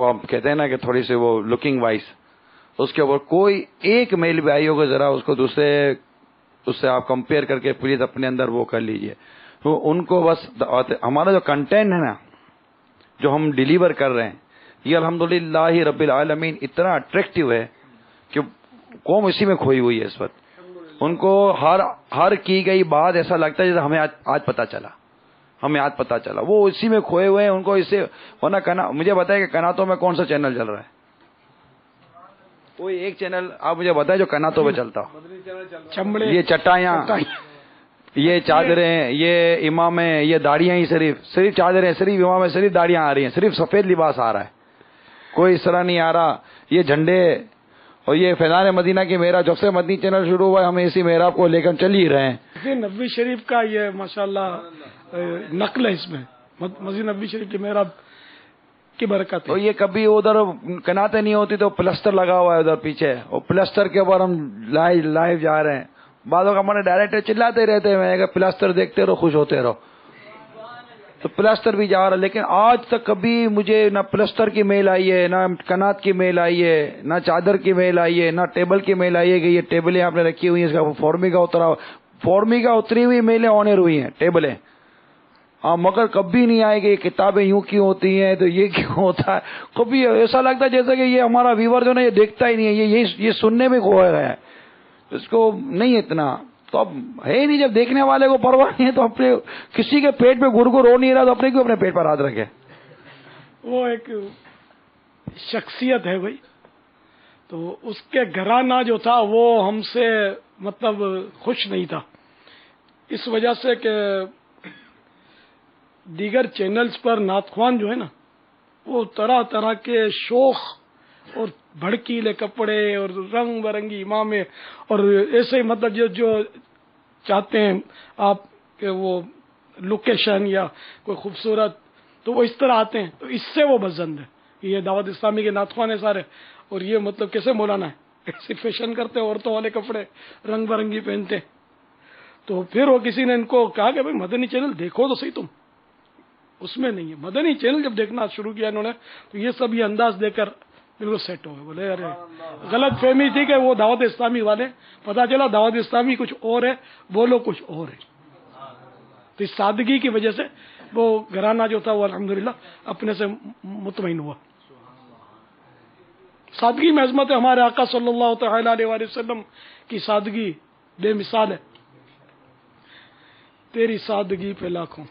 آپ کہتے ہیں نا کہ تھوڑی سی وہ لکنگ وائز، اس کے اوپر کوئی ایک میل بھی آئی ہوگا، ذرا اس کو دوسرے اس سے آپ کمپیئر کر کے پلیز اپنے اندر وہ کر لیجئے. تو ان کو بس ہمارا جو کنٹینٹ ہے نا، جو ہم ڈیلیور کر رہے ہیں، یہ الحمدللہ رب العالمین اتنا اٹریکٹیو ہے کہ قوم اسی میں کھوئی ہوئی ہے اس وقت. ان کو ہر کی گئی بات ایسا لگتا ہے جیسے ہمیں آج پتا چلا، وہ اسی میں کھوئے ہوئے ہیں. ان کو اس سے ورنہ مجھے بتائیں کہ کناتوں میں کون سا چینل چل رہا ہے؟ کوئی ایک چینل آپ مجھے بتائیں جو کناتوں پہ چلتا ہو. یہ چٹائیاں، یہ چادریں، یہ امامیں، یہ داڑیاں ہی صرف چادریں، صرف امامیں، صرف داڑیاں آ رہی ہیں، صرف سفید لباس آ رہا ہے، کوئی اس طرح نہیں آ رہا. یہ جھنڈے اور یہ فیضان مدینہ کی محراب، جب سے مدنی چینل شروع ہوا ہے ہم اسی محراب کو لے کر چل ہی رہے ہیں. نبوی شریف کا یہ ماشاءاللہ نقل ہے، اس میں مسجد نبوی شریف کی محراب کی برکت ہے. اور یہ کبھی ادھر کناتیں نہیں ہوتی تو پلسٹر لگا ہوا ہے ادھر پیچھے، اور پلسٹر کے اوپر ہم لائیو جا رہے ہیں. بعضوں کا ہمارے ڈائریکٹر چلاتے رہتے ہیں کہ پلسٹر دیکھتے رہو، خوش ہوتے رہو. تو پلسٹر بھی جا رہا، لیکن آج تک کبھی مجھے نہ پلسٹر کی میل آئی ہے، نہ کنات کی میل آئی ہے، نہ چادر کی میل آئی ہے، نہ ٹیبل کی میل آئی ہے کہ یہ ٹیبلیں آپ نے رکھی ہوئی ہیں، اس کا فورمی کا اتری ہوئی میلیں آنر ہوئی ہیں ٹیبلیں. ہاں، مگر کبھی نہیں آئے کہ یہ کتابیں یوں کیوں ہوتی ہیں، تو یہ کیوں ہوتا ہے. کبھی ایسا لگتا ہے جیسے کہ یہ ہمارا ویور جو نا یہ دیکھتا ہی نہیں ہے، یہ سننے میں کھویا گیا ہے، اس کو نہیں اتنا. تو اب ہے ہی نہیں، جب دیکھنے والے کو پرواہ نہیں ہے تو اپنے کسی کے پیٹ پہ گڑگڑ ہو نہیں رہا تو اپنے کیوں اپنے پیٹ پر ہاتھ رکھے. وہ ایک شخصیت ہے بھائی. تو اس کے گھرانہ جو تھا وہ ہم سے مطلب خوش نہیں تھا، اس وجہ سے کہ دیگر چینلز پر نعت خوان جو ہے نا، وہ طرح طرح کے شوخ اور بھڑکیلے کپڑے اور رنگ برنگی امامیں اور ایسے مطلب جو چاہتے ہیں آپ کہ وہ لوکیشن یا کوئی خوبصورت، تو وہ اس طرح آتے ہیں. تو اس سے وہ پسند ہے. یہ دعوت اسلامی کے نعت خوان ہے سارے، اور یہ مطلب کیسے مولانا ہے، ایسے فیشن کرتے، عورتوں والے کپڑے رنگ برنگی پہنتے. تو پھر وہ کسی نے ان کو کہا کہ بھائی مدنی چینل دیکھو تو صحیح، تم اس میں نہیں ہے. مدنی چینل جب دیکھنا شروع کیا انہوں نے تو یہ سب یہ انداز دے کر بالکل سیٹ ہو گئے. بولے ارے غلط فہمی تھی کہ وہ دعوت اسلامی والے، پتا چلا دعوت اسلامی کچھ اور ہے، وہ لوگ کچھ اور ہے. تو اس سادگی کی وجہ سے وہ گھرانہ جو تھا وہ الحمدللہ اپنے سے مطمئن ہوا. سادگی میں عظمت ہے. ہمارے آقا صلی اللہ تعالی علیہ وآلہ وسلم کی سادگی بے مثال ہے. تیری سادگی پہ لاکھوں،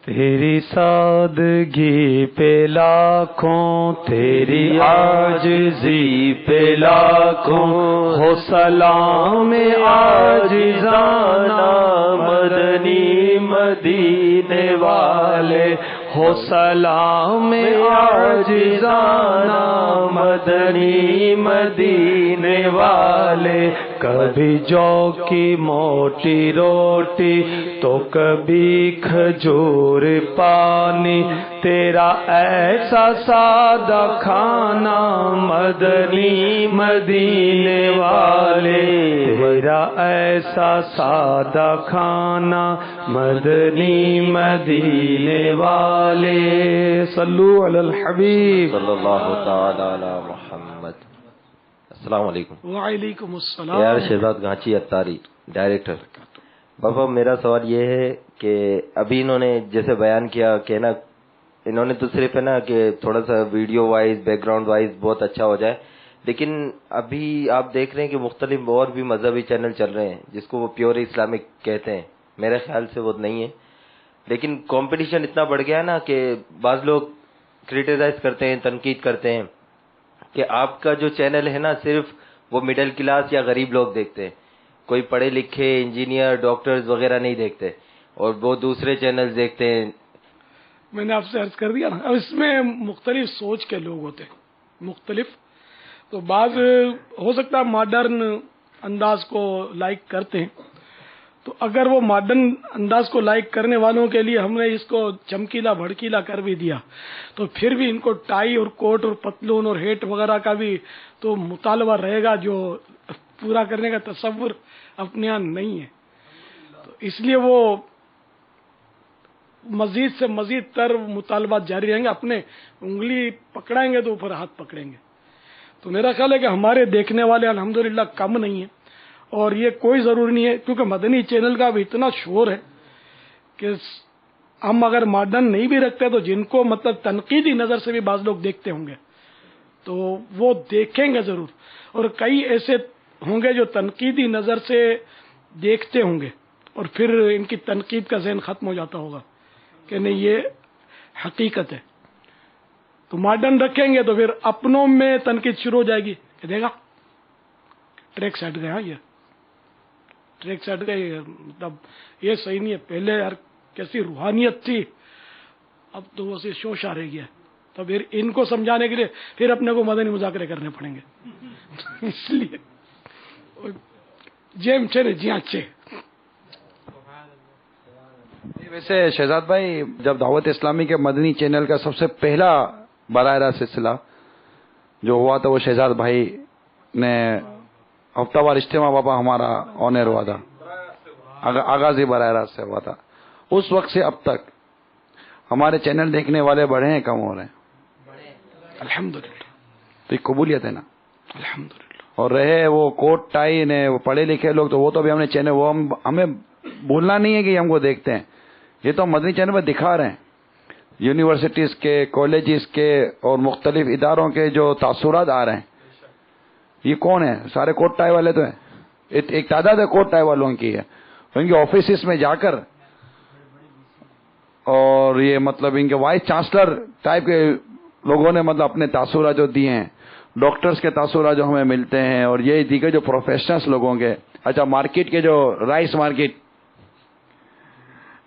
تیری سادگی پہ لاکھوں، تیری عاجزی پہ لاکھوں، ہو سلام عاجزانہ مدنی مدینے والے، ہو سلام عاجزانہ مدنی مدینے والے. کبھی جو کی موٹی روٹی تو کبھی کھجور پانی، تیرا ایسا سادہ کھانا مدنی مدینے والے، تیرا ایسا سادہ کھانا مدنی مدینے والے. صلو علی الحبیب صلی اللہ تعالی علی محمد. السلام علیکم. وعلیکم السلام. یار شہزاد گھانچی اتاری ڈائریکٹر. بابا میرا سوال یہ ہے کہ ابھی انہوں نے جیسے بیان کیا کہ نا، انہوں نے تو صرف ہے نا کہ تھوڑا سا video wise back ground wise بہت اچھا ہو جائے، لیکن ابھی آپ دیکھ رہے ہیں کہ مختلف اور بھی مذہبی چینل چل رہے ہیں جس کو وہ پیور اسلامک کہتے ہیں. میرے خیال سے وہ نہیں ہے، لیکن کمپٹیشن اتنا بڑھ گیا ہے نا کہ بعض لوگ کریٹیسائز کرتے ہیں، تنقید کرتے ہیں کہ آپ کا جو چینل ہے نا صرف وہ مڈل کلاس یا غریب لوگ دیکھتے ہیں، کوئی پڑھے لکھے انجینئر ڈاکٹرز وغیرہ نہیں دیکھتے، اور وہ دوسرے چینل دیکھتے ہیں. میں نے آپ سے عرض کر دیا نا، اب اس میں مختلف سوچ کے لوگ ہوتے ہیں، مختلف. تو بعض ہو سکتا ہے ماڈرن انداز کو لائک کرتے ہیں، تو اگر وہ ماڈرن انداز کو لائک کرنے والوں کے لیے ہم نے اس کو چمکیلا بھڑکیلا کر بھی دیا، تو پھر بھی ان کو ٹائی اور کوٹ اور پتلون اور ہیٹ وغیرہ کا بھی تو مطالبہ رہے گا، جو پورا کرنے کا تصور اپنے یہاں نہیں ہے. تو اس لیے وہ मजीद से मजीद तर मुतालबात जारी रहेंगे, अपने उंगली पकड़ाएंगे तो ऊपर हाथ पकड़ेंगे। तो मेरा ख्याल है कि हमारे देखने वाले अल्हम्दुलिल्लाह कम नहीं है, और ये कोई ज़रूरी नहीं है, क्योंकि मदनी चैनल का अब इतना शोर है कि हम अगर मॉडर्न नहीं भी रखते तो जिनको मतलब तनकीदी नज़र से भी बाज़ लोग देखते होंगे तो वो देखेंगे ज़रूर, और कई ऐसे होंगे जो तनकीदी नज़र से देखते होंगे और फिर इनकी तनकीद का ज़हन ख़त्म हो जाता होगा कि नहीं ये हकीकत है। तो मॉडर्न रखेंगे तो फिर अपनों में तनकीद शुरू हो जाएगी कि देखा ट्रैक से हट गए, हाँ ये ट्रैक से हट गए, मतलब ये सही नहीं है, पहले यार कैसी रूहानियत थी, अब तो वो से शोशा रह गया। तो फिर इनको समझाने के लिए फिर अपने को मदनी मुजाकरे करने पड़ेंगे। इसलिए जेम छे जी अच्छे। वैसे शहजाद भाई, जब दावत इस्लामी के मदनी चैनल का सबसे पहला बराह रास्त सिलसिला जो हुआ था, वो शहजाद भाई ने हफ्तावार इज्तिमा बाबा हमारा ऑन एयर हुआ था, आगाजी बराह रास्त से हुआ था। उस वक्त से अब तक हमारे चैनल देखने वाले बढ़े हैं कम हो रहे हैं? अल्हम्दुलिल्लाह। तो ये कबूलियत है ना, अल्हम्दुलिल्लाह। और रहे वो कोट टाई ने वो पढ़े लिखे लोग, तो वो तो अभी हमने चैनल, वो हमें भूलना नहीं है कि हमको देखते हैं, ये तो हम मदनी चैनल पर दिखा रहे हैं। यूनिवर्सिटीज़ के, कॉलेजेस के और मुख्तलिफ इदारों के जो तासुरात आ रहे हैं, ये कौन है? सारे कोट टाई वाले तो हैं, एक तादाद है कोट टाई वालों की है, उनके ऑफिस में जाकर, और ये मतलब इनके वाइस चांसलर टाइप के लोगों ने मतलब अपने तासुरात जो दिए हैं, डॉक्टर्स के तासुरात जो हमें मिलते हैं, और ये दीगर जो प्रोफेशनल्स लोगों के, अच्छा मार्केट के जो राइस मार्केट,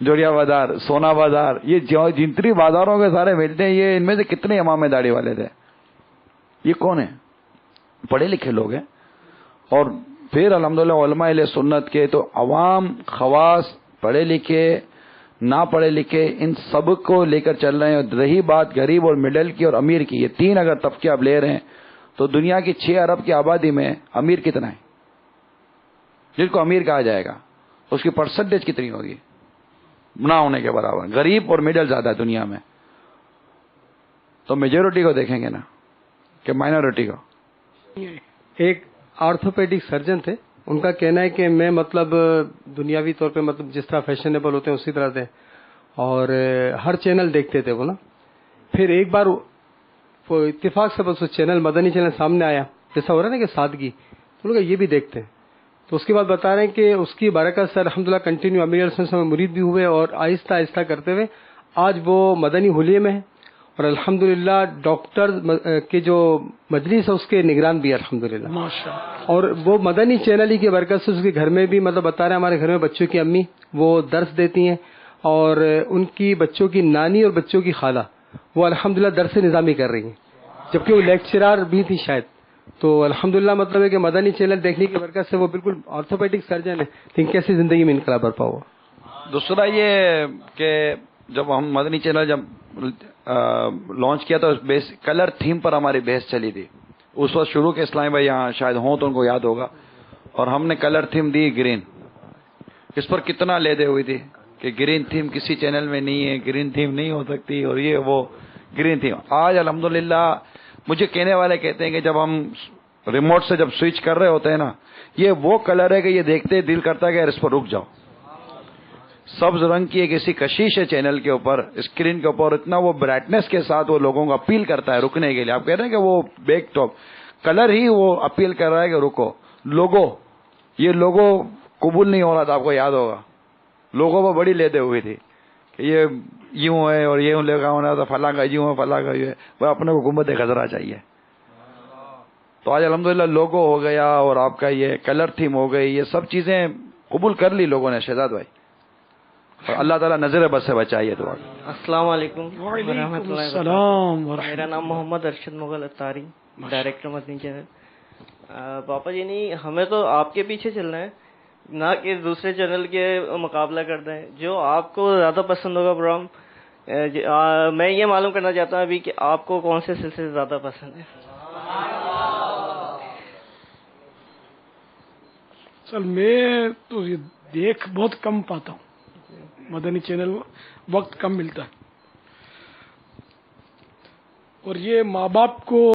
जोड़िया बाजार, सोना बाजार, ये जितनी बाजारों के सारे मिलते हैं, ये इनमें से कितने इमाम दाढ़ी वाले थे? ये कौन है? पढ़े लिखे लोग हैं। और फिर अल्हम्दुलिल्लाह उलमा अहले सुन्नत के तो अवाम, खवास, पढ़े लिखे, ना पढ़े लिखे, इन सब को लेकर चल रहे हैं। और रही बात गरीब और मिडिल की और अमीर की, ये तीन अगर तबके आप ले रहे हैं तो दुनिया की 6 अरब की आबादी में अमीर कितना है? जिसको अमीर कहा जाएगा उसकी परसेंटेज कितनी होगी? ना होने के बराबर। गरीब और मिडिल ज्यादा है दुनिया में, तो मेजोरिटी को देखेंगे ना कि माइनॉरिटी को? एक ऑर्थोपेडिक सर्जन थे, उनका कहना है कि मैं मतलब दुनियावी तौर पे मतलब जिस तरह फैशनेबल होते हैं उसी तरह थे, और हर चैनल देखते थे वो ना। फिर एक बार वो इत्तेफाक से बस चैनल, मदनी चैनल सामने आया, जैसा हो रहा है ना कि सादगी, तो उन्होंने कहा ये भी देखते हैं। तो उसके बाद बता रहे हैं कि उसकी बरकत से अल्हम्दुलिल्लाह कंटिन्यू अमीर में मुरीद भी हुए, और आहिस्ता आहिस्ता करते हुए आज वो मदनी हुलिये में है, और अल्हम्दुलिल्लाह डॉक्टर के जो मजलिस है उसके निगरान भी है अल्हम्दुलिल्लाह माशाअल्लाह। और वो मदनी चैनल ही की बरकत से उसके घर में भी मतलब बता रहे हैं, हमारे घर में बच्चों की अम्मी वो दर्स देती हैं, और उनकी बच्चों की नानी और बच्चों की खाला वो अल्हम्दुलिल्लाह दर्स निज़ामी कर रही हैं, जबकि वो लेक्चरर भी थी शायद। तो अल्हम्दुलिल्लाह मतलब है कि मदनी चैनल देखने की बरकत से वो बिल्कुल ऑर्थोपेडिक सर्जन है, लेकिन कैसी जिंदगी में इनकलाब बरपा हुआ। दूसरा ये कि जब हम मदनी चैनल जब लॉन्च किया तो बेस कलर थीम पर हमारी बहस चली थी। उस वक्त शुरू के इस्लामी भाई यहाँ शायद हों तो उनको याद होगा, और हमने कलर थीम दी ग्रीन। इस पर कितना ले दे हुई थी कि ग्रीन थीम किसी चैनल में नहीं है, ग्रीन थीम नहीं हो सकती, और ये वो ग्रीन थीम। आज अल्हम्दुलिल्लाह मुझे कहने वाले कहते हैं कि जब हम रिमोट से जब स्विच कर रहे होते हैं ना, ये वो कलर है कि ये देखते दिल करता है कि यार इस पर रुक जाओ। सब्ज रंग की एक ऐसी कशिश है चैनल के ऊपर, स्क्रीन के ऊपर, इतना वो ब्राइटनेस के साथ वो लोगों को अपील करता है रुकने के लिए। आप कह रहे हैं कि वो बैक टॉप कलर ही वो अपील कर रहा है कि रुको। लोगो, ये लोगो कबूल नहीं हो रहा था, आपको याद होगा, लोगों पर बड़ी लेते हुई थी कि ये यूं है और ये लगा होना था, फला का यूं है, फला का यूं है, वह अपने को गुम्बद खजरा चाहिए। तो आज अल्हम्दुलिल्लाह लोगो हो गया और आपका ये कलर थीम हो गई, ये सब चीजें कबूल कर ली लोगों ने शहजाद भाई, और अल्लाह ताला नजर बस से बचाइए। दुआ। अस्सलाम वालेकुम वरहमतुल्लाहि वबरकातुहू। मेरा नाम मोहम्मद अरशद मुगल अत्तारी, डायरेक्टर मदनी चैनल। पापा जी नहीं, हमें तो आपके पीछे चलना है, ना कि दूसरे चैनल के मुकाबला करना है। जो आपको ज़्यादा पसंद होगा प्रोग्राम, मैं ये मालूम करना चाहता हूँ अभी कि आपको कौन से सिलसिले ज़्यादा पसंद है। चल मैं तो ये देख बहुत कम पाता हूँ, मदनी चैनल वक्त कम मिलता है और ये माँ बाप को